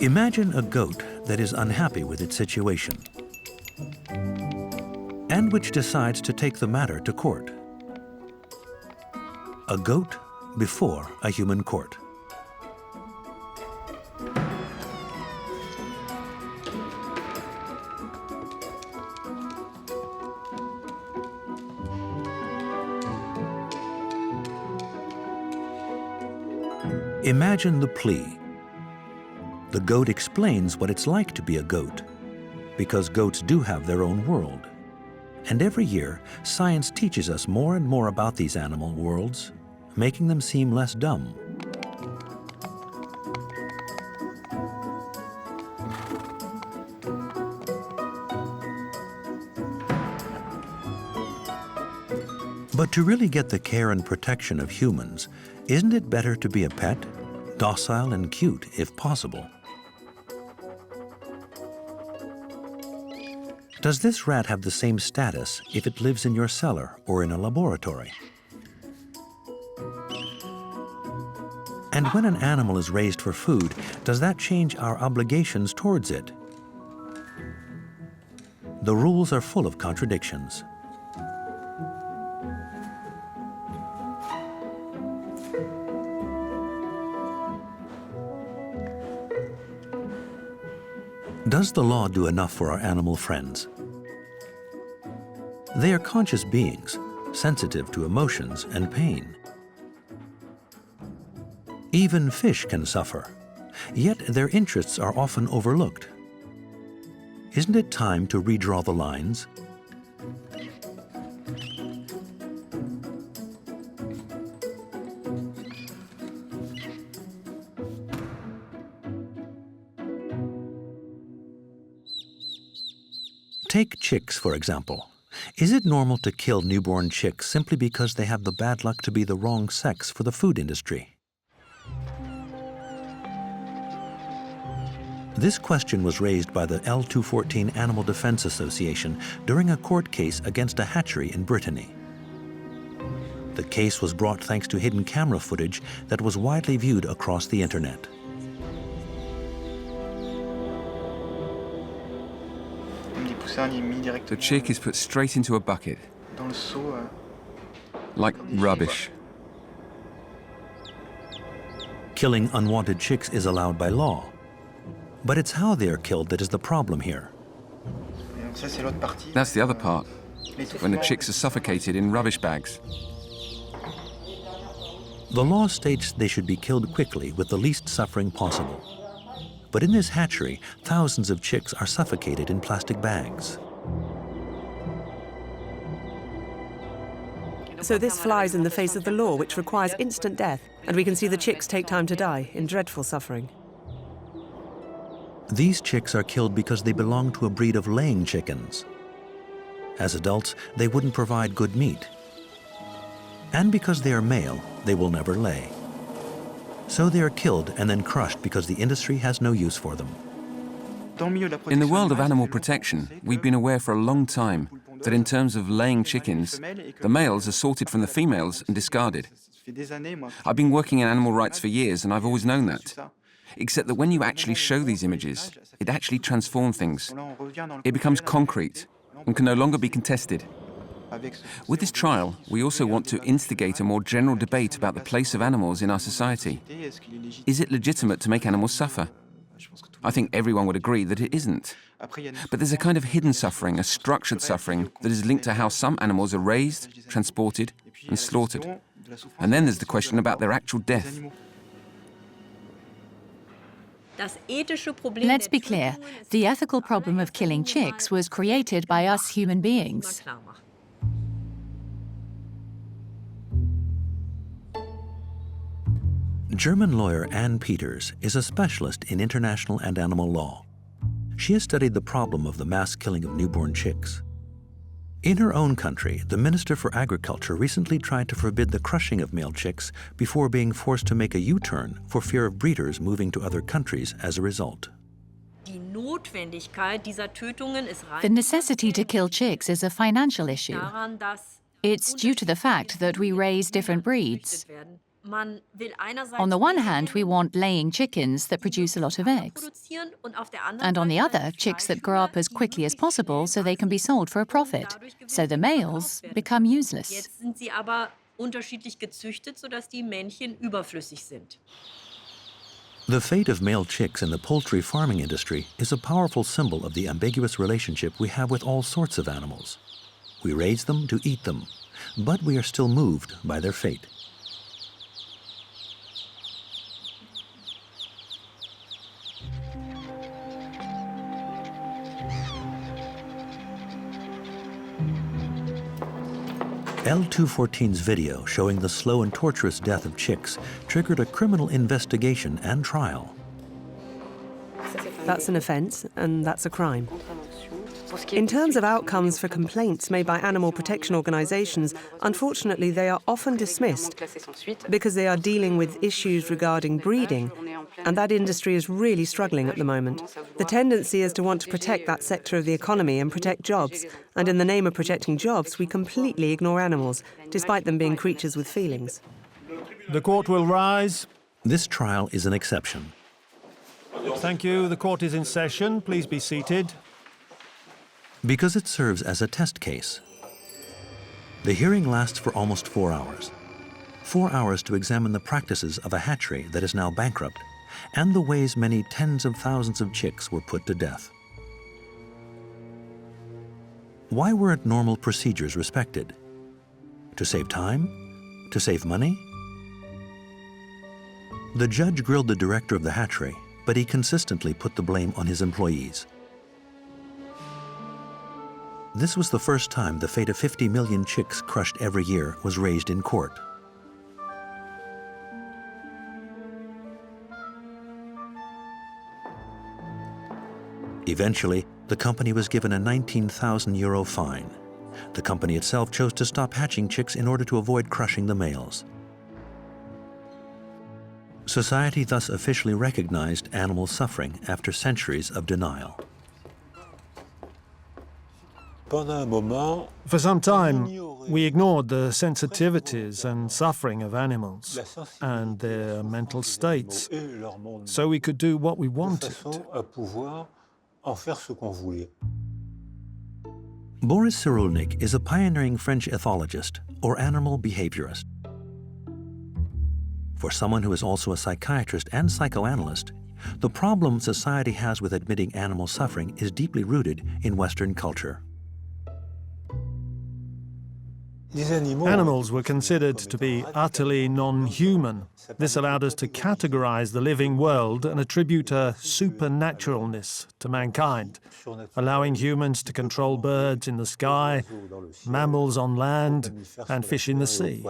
Imagine a goat that is unhappy with its situation and which decides to take the matter to court. A goat before a human court. Imagine the plea. The goat explains what it's like to be a goat, because goats do have their own world. And every year, science teaches us more and more about these animal worlds, making them seem less dumb. But to really get the care and protection of humans, isn't it better to be a pet, docile and cute if possible? Does this rat have the same status if it lives in your cellar or in a laboratory? And when an animal is raised for food, does that change our obligations towards it? The rules are full of contradictions. Does the law do enough for our animal friends? They are conscious beings, sensitive to emotions and pain. Even fish can suffer, yet their interests are often overlooked. Isn't it time to redraw the lines? Take chicks, for example. Is it normal to kill newborn chicks simply because they have the bad luck to be the wrong sex for the food industry? This question was raised by the L214 Animal Defense Association during a court case against a hatchery in Brittany. The case was brought thanks to hidden camera footage that was widely viewed across the internet. The chick is put straight into a bucket, like rubbish. Killing unwanted chicks is allowed by law, but it's how they are killed that is the problem here. That's the other part, when the chicks are suffocated in rubbish bags. The law states they should be killed quickly with the least suffering possible. But in this hatchery, thousands of chicks are suffocated in plastic bags. So this flies in the face of the law, which requires instant death, and we can see the chicks take time to die in dreadful suffering. These chicks are killed because they belong to a breed of laying chickens. As adults, they wouldn't provide good meat. And because they are male, they will never lay. So they are killed and then crushed because the industry has no use for them. In the world of animal protection, we've been aware for a long time that in terms of laying chickens, the males are sorted from the females and discarded. I've been working in animal rights for years and I've always known that. Except that when you actually show these images, it actually transforms things. It becomes concrete and can no longer be contested. With this trial, we also want to instigate a more general debate about the place of animals in our society. Is it legitimate to make animals suffer? I think everyone would agree that it isn't. But there's a kind of hidden suffering, a structured suffering, that is linked to how some animals are raised, transported, and slaughtered. And then there's the question about their actual death. Let's be clear, the ethical problem of killing chicks was created by us human beings. German lawyer Anne Peters is a specialist in international and animal law. She has studied the problem of the mass killing of newborn chicks. In her own country, the Minister for Agriculture recently tried to forbid the crushing of male chicks before being forced to make a U-turn for fear of breeders moving to other countries as a result. The necessity to kill chicks is a financial issue. It's due to the fact that we raise different breeds. On the one hand, we want laying chickens that produce a lot of eggs, and on the other, chicks that grow up as quickly as possible so they can be sold for a profit. So the males become useless. The fate of male chicks in the poultry farming industry is a powerful symbol of the ambiguous relationship we have with all sorts of animals. We raise them to eat them, but we are still moved by their fate. L214's video showing the slow and torturous death of chicks triggered a criminal investigation and trial. That's an offence, and that's a crime. In terms of outcomes for complaints made by animal protection organisations, unfortunately they are often dismissed because they are dealing with issues regarding breeding, and that industry is really struggling at the moment. The tendency is to want to protect that sector of the economy and protect jobs, and in the name of protecting jobs, we completely ignore animals, despite them being creatures with feelings. The court will rise. This trial is an exception. Thank you. The court is in session. Please be seated. Because it serves as a test case. The hearing lasts for almost 4 hours. 4 hours to examine the practices of a hatchery that is now bankrupt and the ways many tens of thousands of chicks were put to death. Why weren't normal procedures respected? To save time? To save money? The judge grilled the director of the hatchery, but he consistently put the blame on his employees. This was the first time the fate of 50 million chicks crushed every year was raised in court. Eventually, the company was given a €19,000 fine. The company itself chose to stop hatching chicks in order to avoid crushing the males. Society thus officially recognized animal suffering after centuries of denial. For some time, we ignored the sensitivities and suffering of animals and their mental states, so we could do what we wanted. Boris Cyrulnik is a pioneering French ethologist or animal behaviorist. For someone who is also a psychiatrist and psychoanalyst, the problem society has with admitting animal suffering is deeply rooted in Western culture. Animals were considered to be utterly non-human. This allowed us to categorize the living world and attribute a supernaturalness to mankind, allowing humans to control birds in the sky, mammals on land, and fish in the sea.